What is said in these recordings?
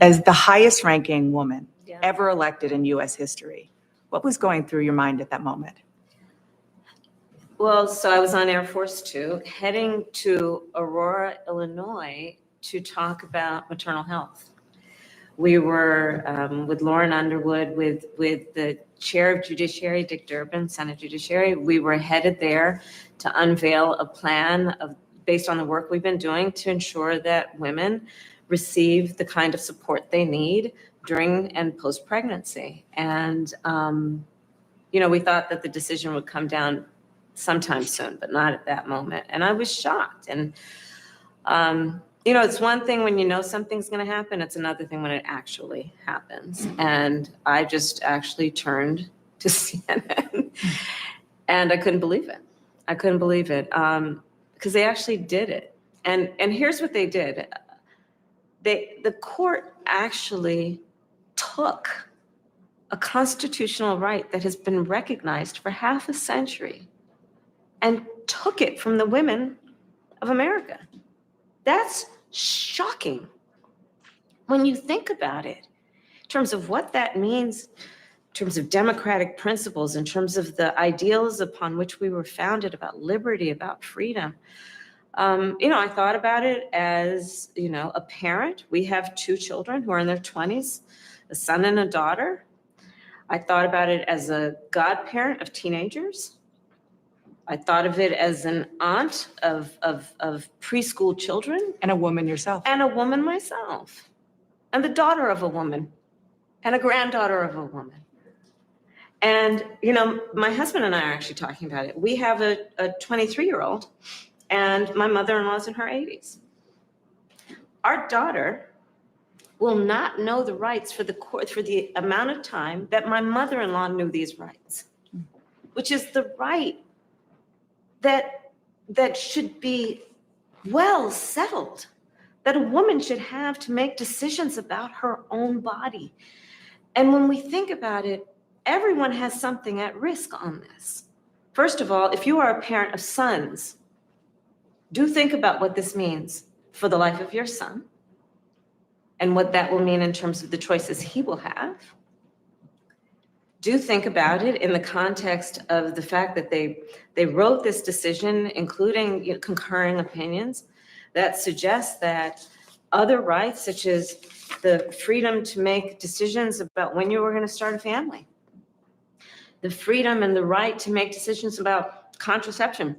as the highest ranking woman ever elected in U.S. history, what was going through your mind at that moment? Well, so I was on Air Force Two, heading to Aurora, Illinois, to talk about maternal health. We were with Lauren Underwood, with the chair of Judiciary, Dick Durbin, Senate Judiciary. We were headed there to unveil a plan based on the work we've been doing to ensure that women receive the kind of support they need during and post-pregnancy. And, we thought that the decision would come down sometime soon, but not at that moment. And I was shocked. And, it's one thing when you know something's going to happen. It's another thing when it actually happens. And I just actually turned to CNN and I couldn't believe it. Because they actually did it. And here's what they did. The court actually took a constitutional right that has been recognized for half a century and took it from the women of America. That's shocking when you think about it, in terms of what that means, in terms of democratic principles, in terms of the ideals upon which we were founded about liberty, about freedom. I thought about it as, a parent. We have 2 children who are in their 20s, a son and a daughter. I thought about it as a godparent of teenagers. I thought of it as an aunt of preschool children. And a woman yourself. And a woman myself. And the daughter of a woman. And a granddaughter of a woman. And, my husband and I are actually talking about it. We have a 23-year-old, and my mother-in-law's in her 80s. Our daughter will not know the rights for the amount of time that my mother-in-law knew these rights, which is the right that should be well settled, that a woman should have to make decisions about her own body. And when we think about it, everyone has something at risk on this. First of all, if you are a parent of sons, do think about what this means for the life of your son and what that will mean in terms of the choices he will have. Do think about it in the context of the fact that they wrote this decision, including concurring opinions, that suggest that other rights, such as the freedom to make decisions about when you were going to start a family, the freedom and the right to make decisions about contraception,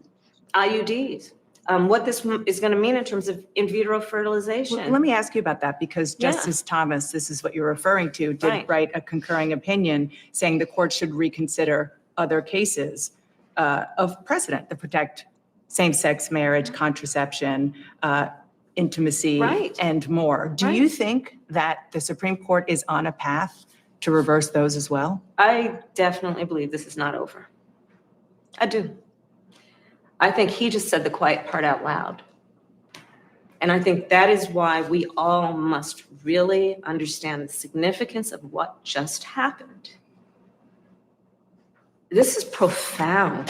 IUDs, what this is going to mean in terms of in vitro fertilization. Well, let me ask you about that, because Justice Thomas, this is what you're referring to, did write a concurring opinion saying the court should reconsider other cases of precedent that protect same-sex marriage, contraception, intimacy, and more. Do you think that the Supreme Court is on a path to reverse those as well? I definitely believe this is not over. I do. I think he just said the quiet part out loud. And I think that is why we all must really understand the significance of what just happened. This is profound.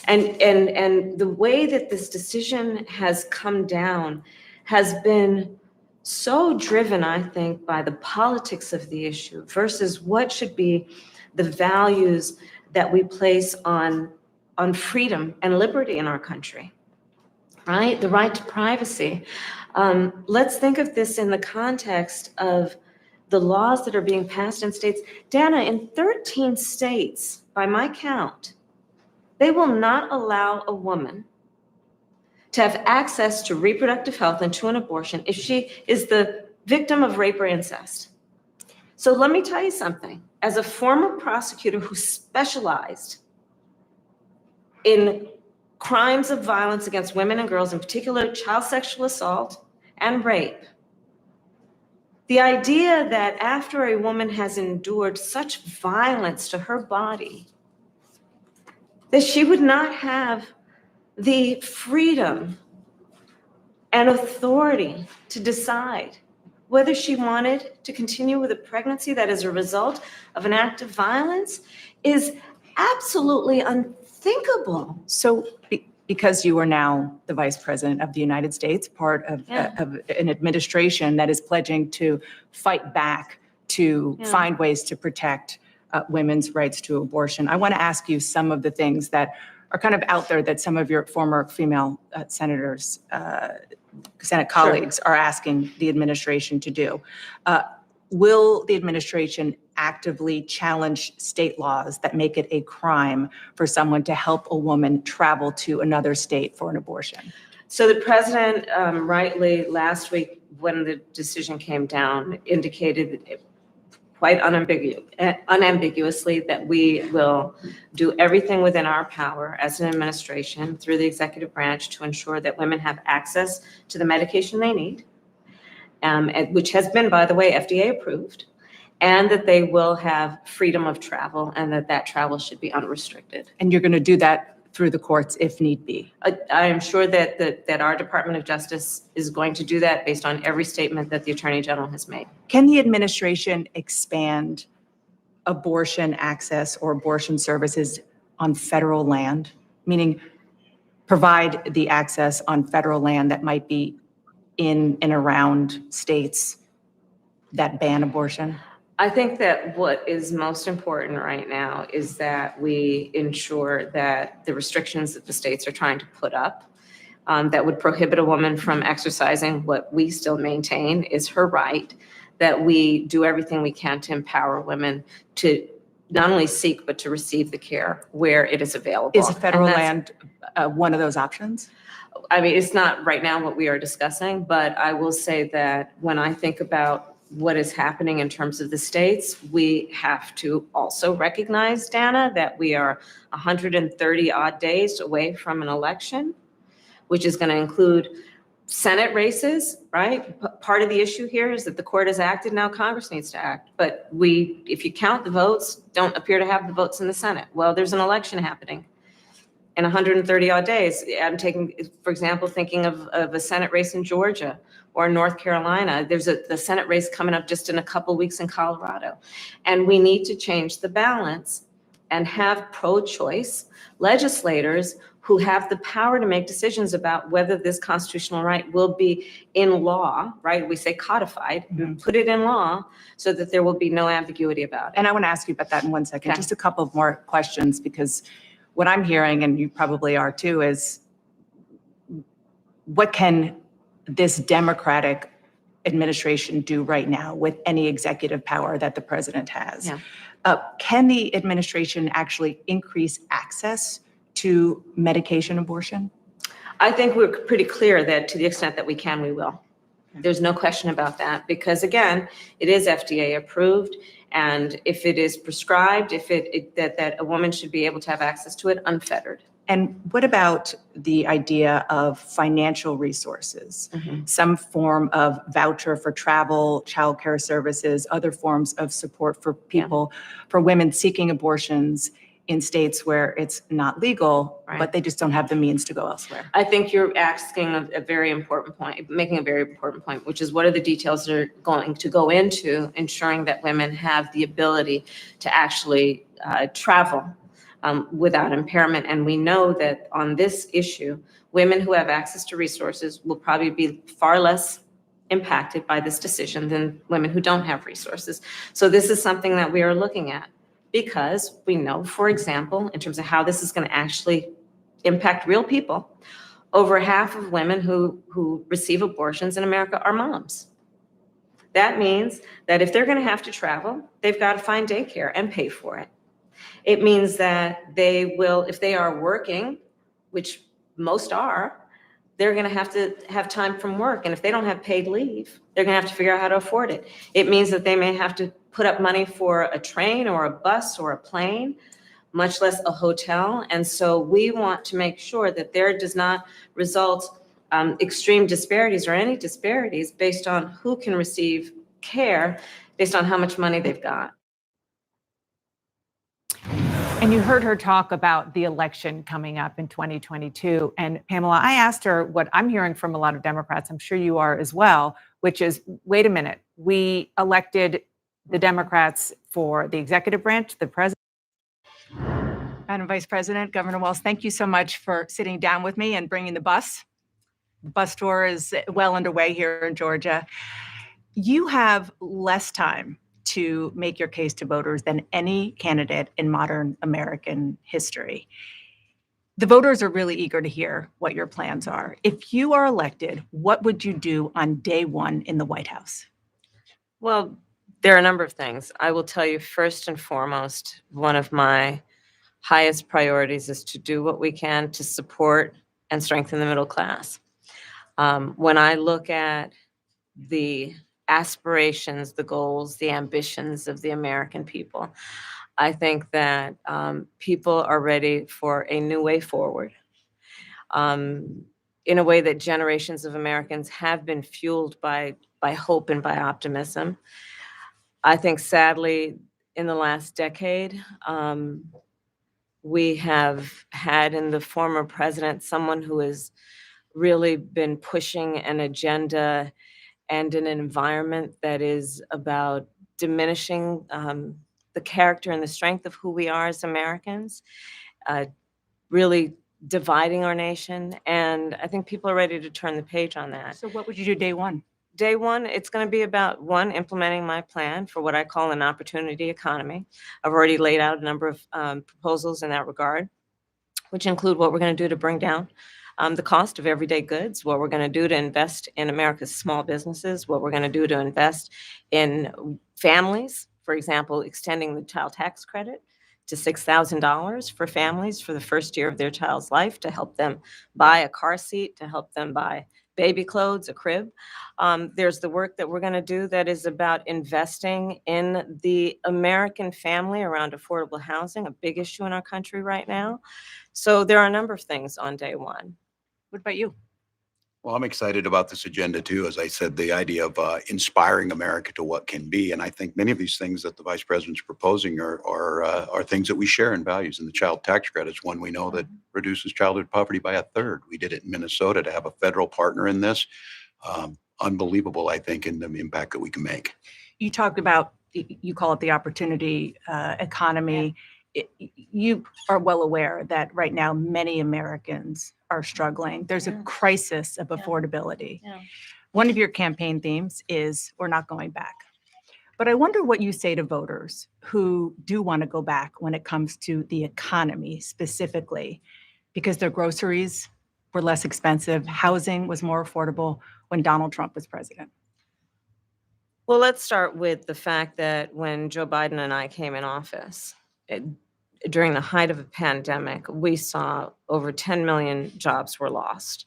And the way that this decision has come down has been so driven, I think, by the politics of the issue versus what should be the values that we place on freedom and liberty in our country, right? The right to privacy. Let's think of this in the context of the laws that are being passed in states. Dana, in 13 states, by my count, they will not allow a woman to have access to reproductive health and to an abortion if she is the victim of rape or incest. So let me tell you something. As a former prosecutor who specialized in crimes of violence against women and girls, in particular child sexual assault and rape, the idea that after a woman has endured such violence to her body, that she would not have the freedom and authority to decide whether she wanted to continue with a pregnancy that is a result of an act of violence is absolutely unthinkable. So because you are now the Vice President of the United States, part of an administration that is pledging to fight back to find ways to protect women's rights to abortion. I want to ask you some of the things that are kind of out there that some of your former female senators, Senate colleagues are asking the administration to do. Will the administration actively challenge state laws that make it a crime for someone to help a woman travel to another state for an abortion? So the president rightly last week, when the decision came down, indicated quite unambiguously that we will do everything within our power as an administration through the executive branch to ensure that women have access to the medication they need, which has been, by the way, FDA approved, and that they will have freedom of travel and that travel should be unrestricted. And you're going to do that through the courts if need be? I am sure that our Department of Justice is going to do that based on every statement that the Attorney General has made. Can the administration expand abortion access or abortion services on federal land, meaning provide the access on federal land that might be in and around states that ban abortion? I think that what is most important right now is that we ensure that the restrictions that the states are trying to put up that would prohibit a woman from exercising what we still maintain is her right, that we do everything we can to empower women to not only seek, but to receive the care where it is available. Is federal land one of those options? I mean, it's not right now what we are discussing, but I will say that when I think about what is happening in terms of the states, we have to also recognize, Dana, that we are 130 odd days away from an election, which is going to include Senate races, right? Part of the issue here is that the court has acted, now Congress needs to act. But if you count the votes, don't appear to have the votes in the Senate. Well, there's an election happening in 130 odd days. I'm taking, for example, thinking of a Senate race in Georgia or North Carolina. There's the Senate race coming up just in a couple weeks in Colorado. And we need to change the balance and have pro-choice legislators who have the power to make decisions about whether this constitutional right will be in law, right? We say codified, put it in law so that there will be no ambiguity about it. And I want to ask you about that in 1 second. Okay. Just a couple of more questions, because what I'm hearing, and you probably are too, is what can this Democratic administration do right now with any executive power that the president has? Yeah. Can the administration actually increase access to medication abortion? I think we're pretty clear that to the extent that we can, we will. There's no question about that, because again, it is FDA approved. And if it is prescribed, that a woman should be able to have access to it unfettered. And what about the idea of financial resources? Some form of voucher for travel, childcare services, other forms of support for people, for women seeking abortions in states where it's not legal, but they just don't have the means to go elsewhere. I think you're asking a very important point, making a very important point, which is what are the details that are going to go into ensuring that women have the ability to actually travel without impairment. And we know that on this issue, women who have access to resources will probably be far less impacted by this decision than women who don't have resources. So this is something that we are looking at, because we know, for example, in terms of how this is going to actually impact real people, over half of women who receive abortions in America are moms. That means that if they're going to have to travel, they've got to find daycare and pay for it. It means that they will, if they are working, which most are, they're going to have time from work. And if they don't have paid leave, they're going to have to figure out how to afford it. It means that they may have to put up money for a train or a bus or a plane, much less a hotel. And so we want to make sure that there does not result extreme disparities or any disparities based on who can receive care based on how much money they've got. And you heard her talk about the election coming up in 2022. And Pamela, I asked her what I'm hearing from a lot of Democrats, I'm sure you are as well, which is, wait a minute, we elected the Democrats for the executive branch, the president. Madam Vice President, Governor Walz, thank you so much for sitting down with me and bringing the bus. The bus tour is well underway here in Georgia. You have less time to make your case to voters than any candidate in modern American history. The voters are really eager to hear what your plans are. If you are elected, what would you do on day one in the White House? Well, there are a number of things. I will tell you, first and foremost, one of my highest priorities is to do what we can to support and strengthen the middle class. When I look at the aspirations, the goals, the ambitions of the American people, I think that people are ready for a new way forward, in a way that generations of Americans have been fueled by hope and by optimism. I think, sadly, in the last decade, we have had in the former president someone who has really been pushing an agenda and an environment that is about diminishing the character and the strength of who we are as Americans, really dividing our nation. And I think people are ready to turn the page on that. So what would you do day one? Day one, it's going to be about, one, implementing my plan for what I call an opportunity economy. I've already laid out a number of proposals in that regard, which include what we're going to do to bring down the cost of everyday goods, what we're going to do to invest in America's small businesses, what we're going to do to invest in families, for example, extending the child tax credit to $6,000 for families for the first year of their child's life, to help them buy a car seat, to help them buy baby clothes, a crib. There's the work that we're going to do that is about investing in the American family around affordable housing, a big issue in our country right now. So there are a number of things on day one. What about you? Well, I'm excited about this agenda too. As I said, the idea of inspiring America to what can be, and I think many of these things that the vice president's proposing are things that we share in values. And the child tax credit is one we know that reduces childhood poverty by a third. We did it in Minnesota. To have a federal partner in this, unbelievable, I think, in the impact that we can make. You talked about, you call it the opportunity economy. You are well aware that right now many Americans are struggling. There's a crisis of affordability. One of your campaign themes is we're not going back. But I wonder what you say to voters who do want to go back when it comes to the economy specifically, because their groceries were less expensive, housing was more affordable when Donald Trump was president. Well, let's start with the fact that when Joe Biden and I came in office, during the height of a pandemic, we saw over 10 million jobs were lost.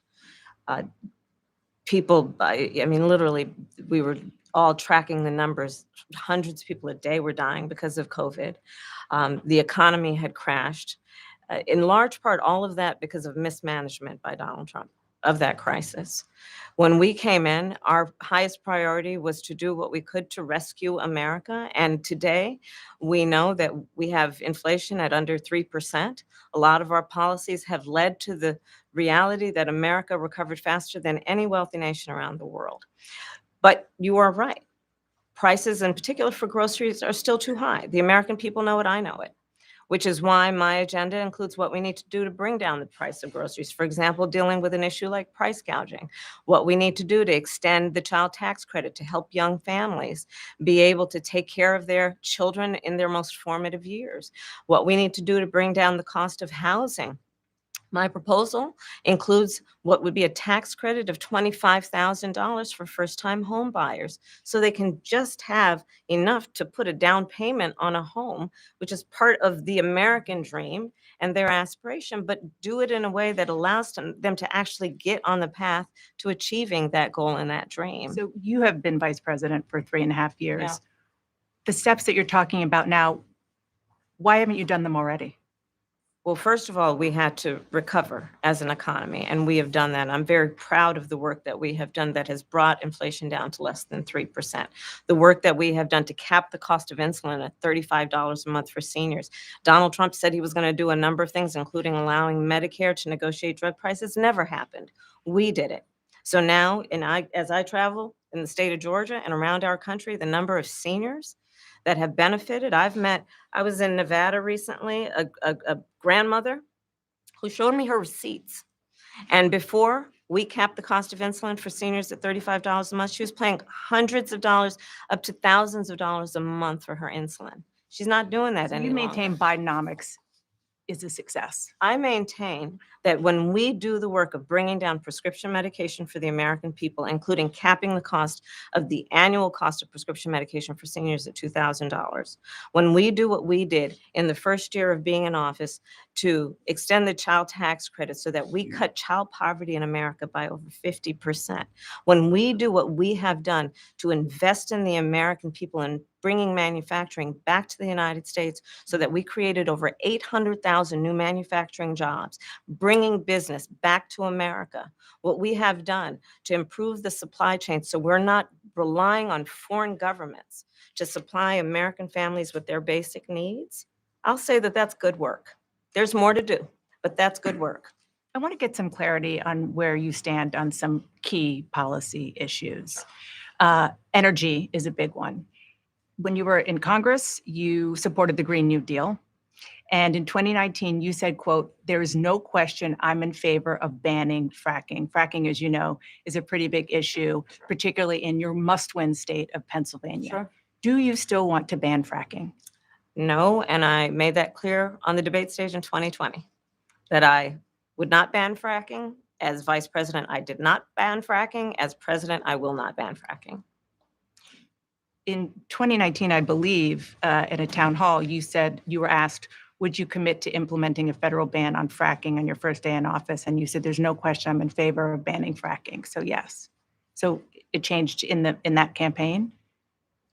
People, I mean, literally, we were all tracking the numbers. Hundreds of people a day were dying because of COVID. The economy had crashed. In large part, all of that because of mismanagement by Donald Trump of that crisis. When we came in, our highest priority was to do what we could to rescue America. And today, we know that we have inflation at under 3%. A lot of our policies have led to the reality that America recovered faster than any wealthy nation around the world. But you are right. Prices, in particular for groceries, are still too high. The American people know it, I know it, which is why my agenda includes what we need to do to bring down the price of groceries. For example, dealing with an issue like price gouging, what we need to do to extend the child tax credit to help young families be able to take care of their children in their most formative years, what we need to do to bring down the cost of housing. My proposal includes what would be a tax credit of $25,000 for first-time home buyers, so they can just have enough to put a down payment on a home, which is part of the American dream and their aspiration, but do it in a way that allows them to actually get on the path to achieving that goal and that dream. So you have been vice president for 3.5 years. Yeah. The steps that you're talking about now, why haven't you done them already? Well, first of all, we had to recover as an economy, and we have done that. I'm very proud of the work that we have done that has brought inflation down to less than 3%. The work that we have done to cap the cost of insulin at $35 a month for seniors. Donald Trump said he was going to do a number of things, including allowing Medicare to negotiate drug prices. Never happened. We did it. So now, as I travel in the state of Georgia and around our country, the number of seniors that have benefited. I was in Nevada recently, a grandmother who showed me her receipts. And before we capped the cost of insulin for seniors at $35 a month, she was paying hundreds of dollars up to thousands of dollars a month for her insulin. She's not doing that So any you longer. maintain Bidenomics is a success. I maintain that when we do the work of bringing down prescription medication for the American people, including capping the cost of the annual cost of prescription medication for seniors at $2,000, when we do what we did in the first year of being in office to extend the child tax credit so that we cut child poverty in America by over 50%, when we do what we have done to invest in the American people and bringing manufacturing back to the United States so that we created over 800,000 new manufacturing jobs, bringing business back to America, what we have done to improve the supply chain so we're not relying on foreign governments to supply American families with their basic needs, I'll say that that's good work. There's more to do, but that's good work. I want to get some clarity on where you stand on some key policy issues. Energy is a big one. When you were in Congress, you supported the Green New Deal. And in 2019, you said, quote, "There is no question I'm in favor of banning fracking." Fracking, as you know, is a pretty big issue, particularly in your must-win state of Pennsylvania. Sure. Do you still want to ban fracking? No, and I made that clear on the debate stage in 2020, that I would not ban fracking. As vice president, I did not ban fracking. As president, I will not ban fracking. In 2019, I believe, at a town hall, you said you were asked, would you commit to implementing a federal ban on fracking on your first day in office? And you said, there's no question I'm in favor of banning fracking. So yes. So it changed in that campaign?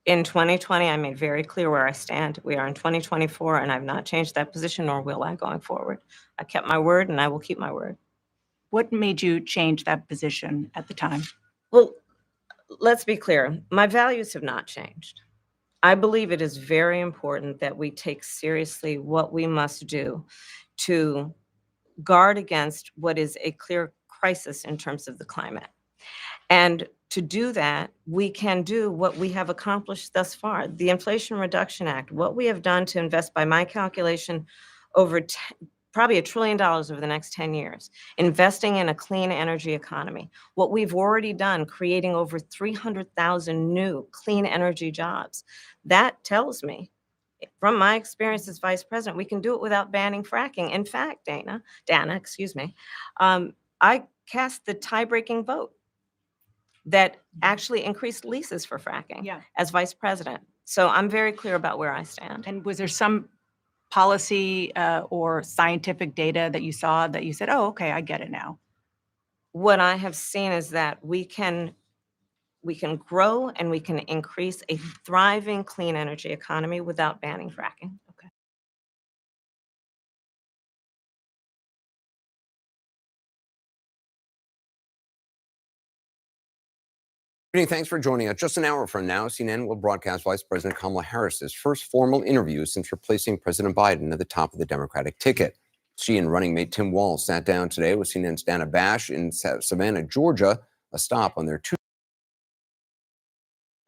In 2020, I made very clear where I stand. We are in 2024, and I've not changed that position, nor will I going forward. I kept my word, and I will keep my word. What made you change that position at the time? Well, let's be clear. My values have not changed. I believe it is very important that we take seriously what we must do to guard against what is a clear crisis in terms of the climate. And to do that, we can do what we have accomplished thus far. The Inflation Reduction Act, what we have done to invest, by my calculation, over probably $1 trillion over the next 10 years, investing in a clean energy economy. What we've already done, creating over 300,000 new clean energy jobs. That tells me, from my experience as vice president, we can do it without banning fracking. In fact, Dana, excuse me, I cast the tie-breaking vote that actually increased leases for fracking as vice president. So I'm very clear about where I stand. And was there some policy or scientific data that you saw that you said, oh, okay, I get it now? What I have seen is that we can grow and we can increase a thriving clean energy economy without banning fracking. Okay. Good evening. Thanks for joining us. Just an hour from now, CNN will broadcast Vice President Kamala Harris's first formal interview since replacing President Biden at the top of the Democratic ticket. She and running mate Tim Walz sat down today with CNN's Dana Bash in Savannah, Georgia, a stop on their two.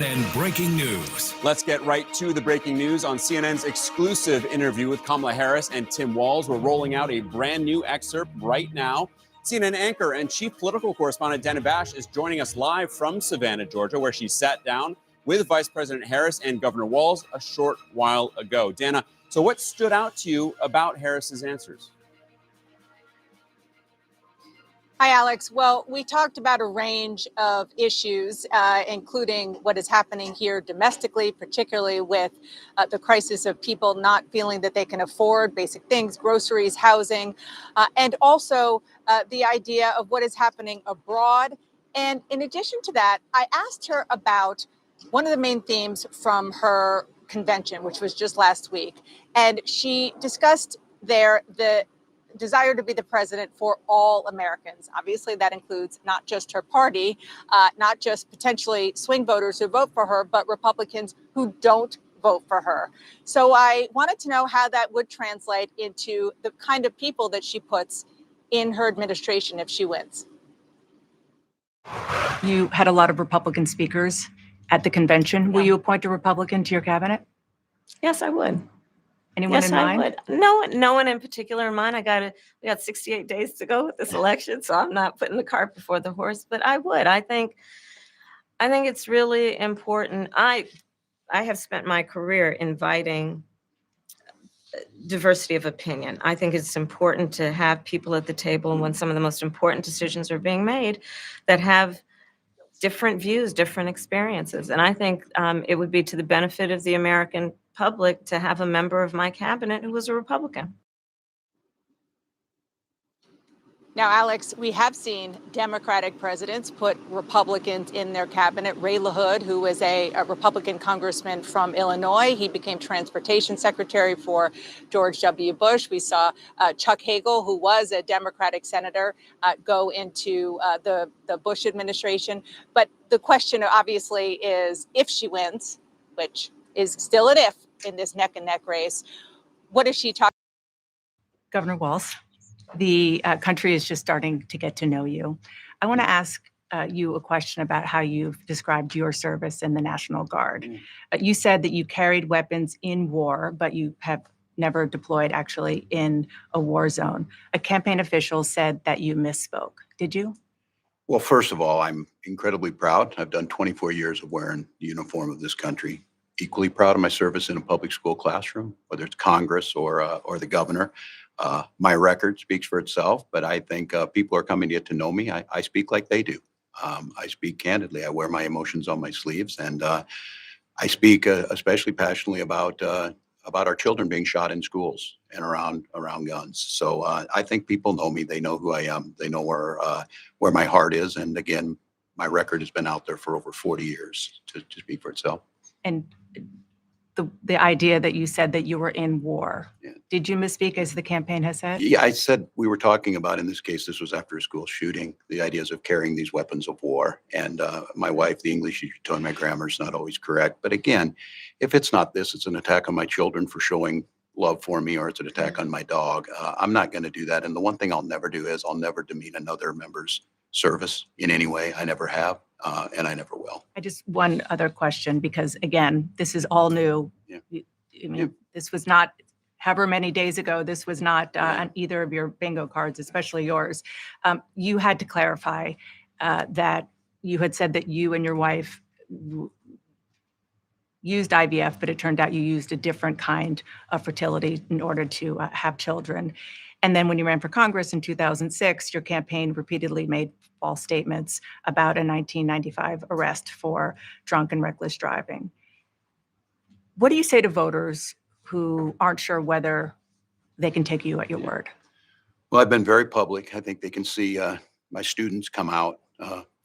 And breaking news. Let's get right to the breaking news on CNN's exclusive interview with Kamala Harris and Tim Walz. We're rolling out a brand new excerpt right now. CNN anchor and chief political correspondent Dana Bash is joining us live from Savannah, Georgia, where she sat down with Vice President Harris and Governor Walz a short while ago. Dana, so what stood out to you about Harris's answers? Hi, Alex. Well, we talked about a range of issues, including what is happening here domestically, particularly with the crisis of people not feeling that they can afford basic things, groceries, housing, and also the idea of what is happening abroad. And in addition to that, I asked her about one of the main themes from her convention, which was just last week. And she discussed there the desire to be the president for all Americans. Obviously, that includes not just her party, not just potentially swing voters who vote for her, but Republicans who don't vote for her. So I wanted to know how that would translate into the kind of people that she puts in her administration if she wins. You had a lot of Republican speakers at the convention. Will you appoint a Republican to your cabinet? Yes, I would. Anyone Yes, in I mind? would. No one in particular in mind. We got 68 days to go with this election, so I'm not putting the cart before the horse, but I would. I think it's really important. I have spent my career inviting diversity of opinion. I think it's important to have people at the table when some of the most important decisions are being made that have different views, different experiences. And I think it would be to the benefit of the American public to have a member of my cabinet who was a Republican. Now, Alex, we have seen Democratic presidents put Republicans in their cabinet. Ray LaHood, who was a Republican congressman from Illinois, he became transportation secretary for George W. Bush. We saw Chuck Hagel, who was a Democratic senator, go into the Bush administration. But the question, obviously, is if she wins, which is still an if in this neck and neck race, what is she talking? Governor Walz, the country is just starting to get to know you. I want to ask you a question about how you've described your service in the National Guard. You said that you carried weapons in war, but you have never deployed actually in a war zone. A campaign official said that you misspoke. Did you? Well, first of all, I'm incredibly proud. I've done 24 years of wearing the uniform of this country. Equally proud of my service in a public school classroom, whether it's Congress or the governor. My record speaks for itself, but I think people are coming to get to know me. I speak like they do. I speak candidly. I wear my emotions on my sleeves, and I speak especially passionately about our children being shot in schools and around guns. So I think people know me. They know who I am. They know where my heart is. And again, my record has been out there for over 40 years to speak for itself. And the idea that you said that you were in war, Yeah. did you misspeak as the campaign has said? Yeah, I said we were talking about, in this case, this was after a school shooting, the ideas of carrying these weapons of war. And my wife, the English teacher, told me my grammar is not always correct. But again, if it's not this, it's an attack on my children for showing love for me, or it's an attack on my dog. I'm not going to do that. And the one thing I'll never do is I'll never demean another member's service in any way. I never have, and I never will. I just one other question, because again, this is all new. Yeah. I mean, Yeah. this was not however many days ago. This was not Yeah. on either of your bingo cards, especially yours. You had to clarify that you had said that you and your wife used IVF, but it turned out you used a different kind of fertility in order to have children. And then when you ran for Congress in 2006, your campaign repeatedly made false statements about a 1995 arrest for drunk and reckless driving. What do you say to voters who aren't sure whether they can take you at your word? Well, I've been very public. I think they can see my students come out,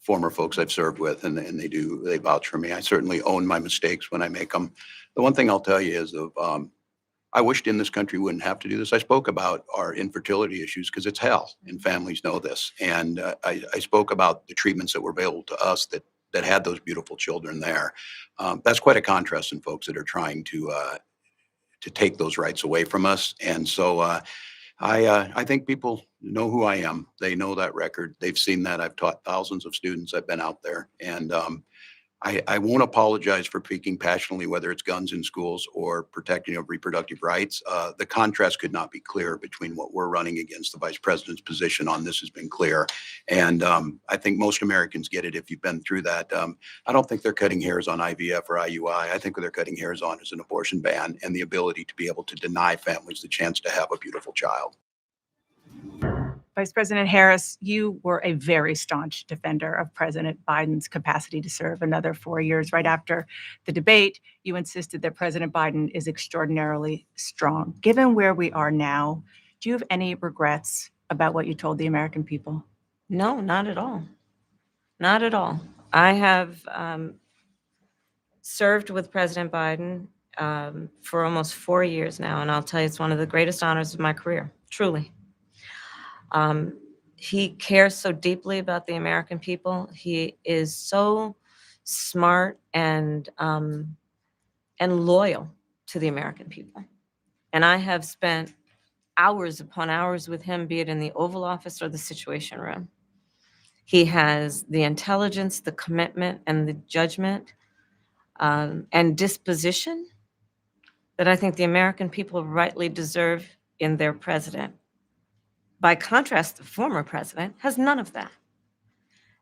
former folks I've served with, and they vouch for me. I certainly own my mistakes when I make them. The one thing I'll tell you is I wished in this country wouldn't have to do this. I spoke about our infertility issues because it's hell, and families know this. And I spoke about the treatments that were available to us that had those beautiful children there. That's quite a contrast in folks that are trying to take those rights away from us. And so I think people know who I am. They know that record. They've seen that. I've taught thousands of students. I've been out there, and I won't apologize for speaking passionately, whether it's guns in schools or protecting of reproductive rights. The contrast could not be clearer between what we're running against. The vice president's position on this has been clear. And I think most Americans get it if you've been through that. I don't think they're cutting hairs on IVF or IUI. I think what they're cutting hairs on is an abortion ban and the ability to be able to deny families the chance to have a beautiful child. Vice President Harris, you were a very staunch defender of President Biden's capacity to serve another 4 years. Right after the debate, you insisted that President Biden is extraordinarily strong. Given where we are now, do you have any regrets about what you told the American people? No, not at all. Not at all. I have served with President Biden for almost 4 years now, and I'll tell you, it's one of the greatest honors of my career, truly. He cares so deeply about the American people. He is so smart and loyal to the American people. And I have spent hours upon hours with him, be it in the Oval Office or the Situation Room. He has the intelligence, the commitment, and the judgment and disposition that I think the American people rightly deserve in their president. By contrast, the former president has none of that.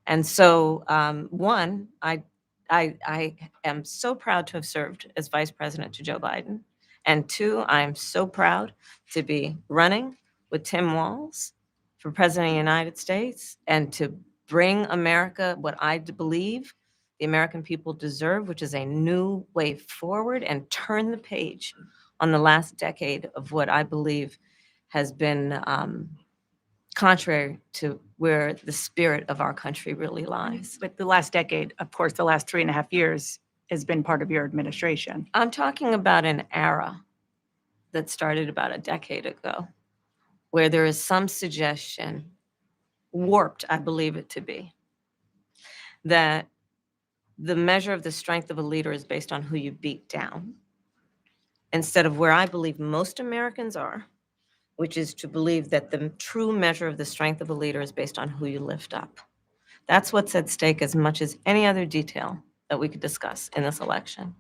And so, one, I am so proud to have served as vice president to Joe Biden. And two, I am so proud to be running with Tim Walz for president of the United States and to bring America what I believe the American people deserve, which is a new way forward, and turn the page on the last decade of what I believe has been contrary to where the spirit of our country really lies. But the last decade, of course, the last 3.5 years has been part of your administration. I'm talking about an era that started about a decade ago, where there is some suggestion, warped, I believe it to be, that the measure of the strength of a leader is based on who you beat down, instead of where I believe most Americans are, which is to believe that the true measure of the strength of a leader is based on who you lift up. That's what's at stake as much as any other detail that we could discuss in this election.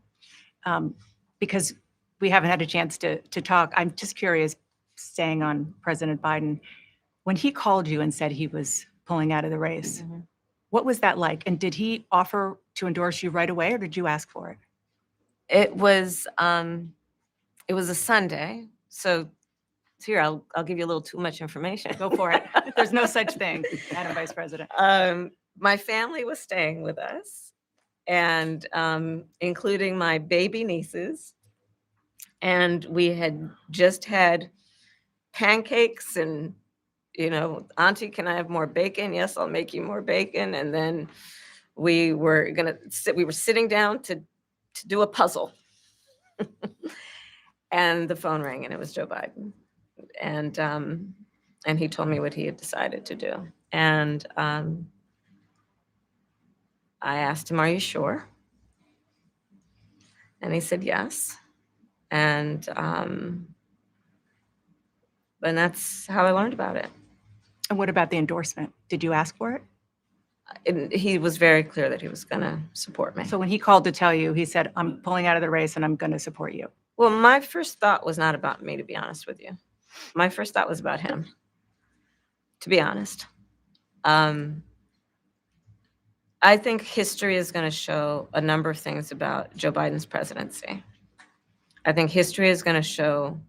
Because we haven't had a chance to talk, I'm just curious, staying on President Biden, when he called you and said he was pulling out of the race, what was that like? And did he offer to endorse you right away, or did you ask for it? It was a Sunday, so here, I'll give you a little too much information. Go for it. There's no such thing, Madam Vice President. My family was staying with us, and including my baby nieces. And we had just had pancakes and, Auntie, can I have more bacon? Yes, I'll make you more bacon. And then we were sitting down to do a puzzle. And the phone rang, and it was Joe Biden. And he told me what he had decided to do. And I asked him, "Are you sure?" And he said yes. And that's how I learned about it. And what about the endorsement? Did you ask for it? He was very clear that he was going to support me. So when he called to tell you, he said, "I'm pulling out of the race and I'm going to support you." Well, my first thought was not about me, to be honest with you. My first thought was about him, to be honest. I think history is going to show a number of things about Joe Biden's presidency. I think history is going to show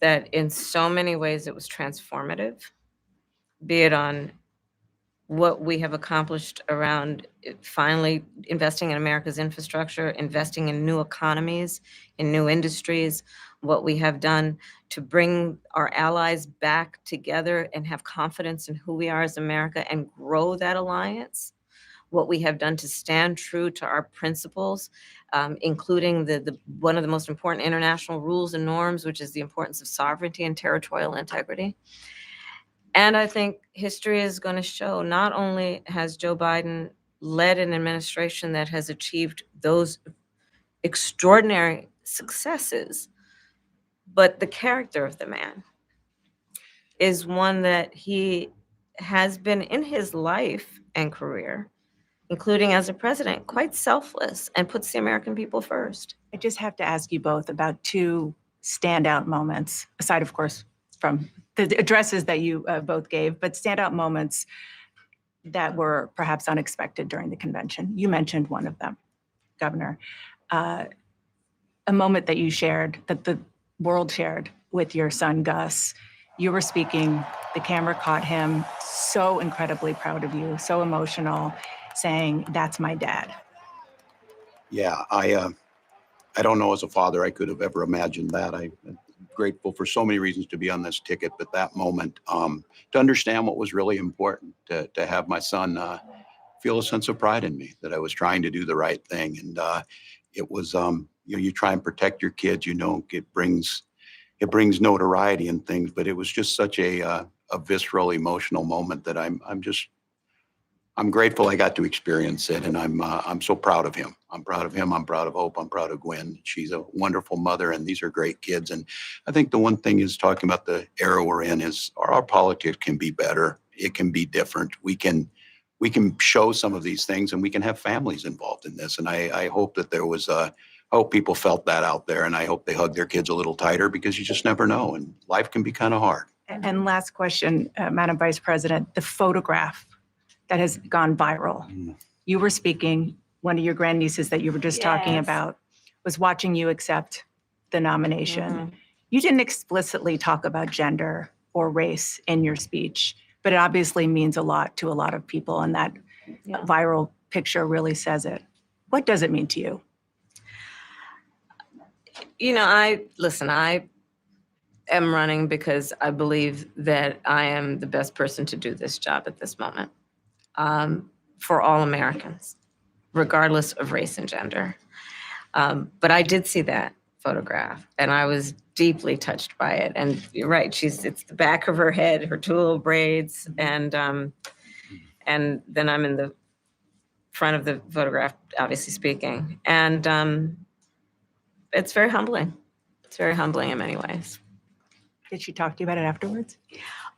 that in so many ways it was transformative, be it on what we have accomplished around finally investing in America's infrastructure, investing in new economies, in new industries, what we have done to bring our allies back together and have confidence in who we are as America and grow that alliance, what we have done to stand true to our principles, including the one of the most important international rules and norms, which is the importance of sovereignty and territorial integrity. And I think history is going to show not only has Joe Biden led an administration that has achieved those extraordinary successes, but the character of the man is one that he has been in his life and career, including as a president, quite selfless and puts the American people first. I just have to ask you both about two standout moments, aside, of course, from the addresses that you both gave, but standout moments that were perhaps unexpected during the convention. You mentioned one of them, Governor. A moment that you shared, that the world shared with your son, Gus. You were speaking, the camera caught him, so incredibly proud of you, so emotional, saying, "That's my dad." Yeah, I don't know as a father I could have ever imagined that. I'm grateful for so many reasons to be on this ticket, but that moment, to understand what was really important, to have my son feel a sense of pride in me, that I was trying to do the right thing. And it was, you try and protect your kids, it brings notoriety and things, but it was just such a visceral, emotional moment that I'm grateful I got to experience it, and I'm so proud of him. I'm proud of him. I'm proud of Hope. I'm proud of Gwen. She's a wonderful mother, and these are great kids. And I think the one thing is, talking about the era we're in, is our politics can be better. It can be different. We can show some of these things, and we can have families involved in this. And I hope that there was hope people felt that out there, and I hope they hug their kids a little tighter, because you just never know, and life can be kind of hard. And last question, Madam Vice President, the photograph that has gone viral. You were speaking, one of your grandnieces that you were just talking Yes. about was watching you accept the nomination. You didn't explicitly talk about gender or race in your speech, but it obviously means a lot to a lot of people, and that viral picture really says it. What does it mean to you? You know, I am running because I believe that I am the best person to do this job at this moment, for all Americans, regardless of race and gender. But I did see that photograph, and I was deeply touched by it. And you're right, it's the back of her head, her two little braids, and then I'm in the front of the photograph, obviously speaking. And it's very humbling. It's very humbling in many ways. Did she talk to you about it afterwards?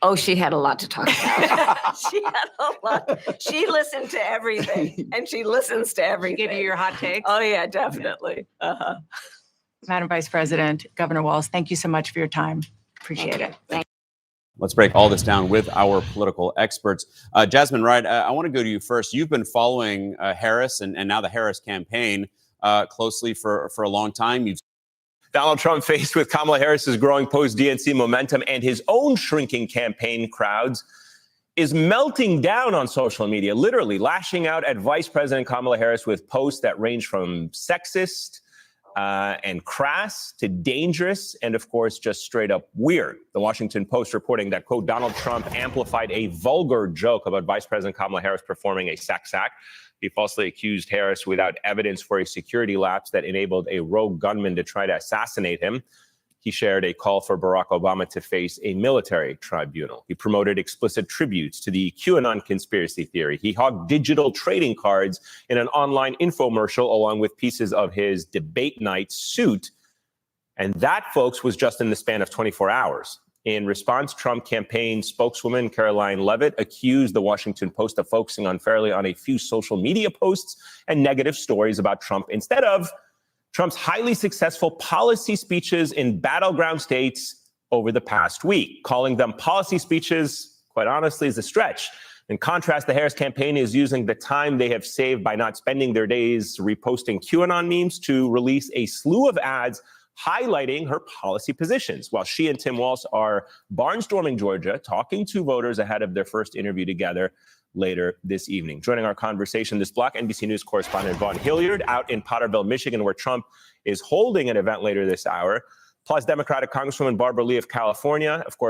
Oh, she had a lot to talk about. She had a lot. She listened to everything, and she listens to everything. Give you your hot takes? Oh, yeah, definitely. Uh-huh. Madam Vice President, Governor Walz, thank you so much for your time. Appreciate it. Thank Let's break all this down with our political experts. Jasmine Wright, I want to go to you first. You've been following Harris and now the Harris campaign closely for a long time. Donald Trump, faced with Kamala Harris's growing post-DNC momentum and his own shrinking campaign crowds, is melting down on social media, literally lashing out at Vice President Kamala Harris with posts that range from sexist and crass to dangerous and, of course, just straight up weird. The Washington Post reporting that, quote, Donald Trump amplified a vulgar joke about Vice President Kamala Harris performing a sex act. He falsely accused Harris without evidence for a security lapse that enabled a rogue gunman to try to assassinate him. He shared a call for Barack Obama to face a military tribunal. He promoted explicit tributes to the QAnon conspiracy theory. He hogged digital trading cards in an online infomercial along with pieces of his debate night suit. And that, folks, was just in the span of 24 hours. In response, Trump campaign spokeswoman Caroline Leavitt accused the Washington Post of focusing unfairly on a few social media posts and negative stories about Trump instead of Trump's highly successful policy speeches in battleground states over the past week. Calling them policy speeches, quite honestly, is a stretch. In contrast, the Harris campaign is using the time they have saved by not spending their days reposting QAnon memes to release a slew of ads highlighting her policy positions, while she and Tim Walz are barnstorming Georgia, talking to voters ahead of their first interview together later this evening. Joining our conversation this block, NBC News correspondent Vaughn Hilliard out in Potterville, Michigan, where Trump is holding an event later this hour, plus Democratic Congresswoman Barbara Lee of California, of course.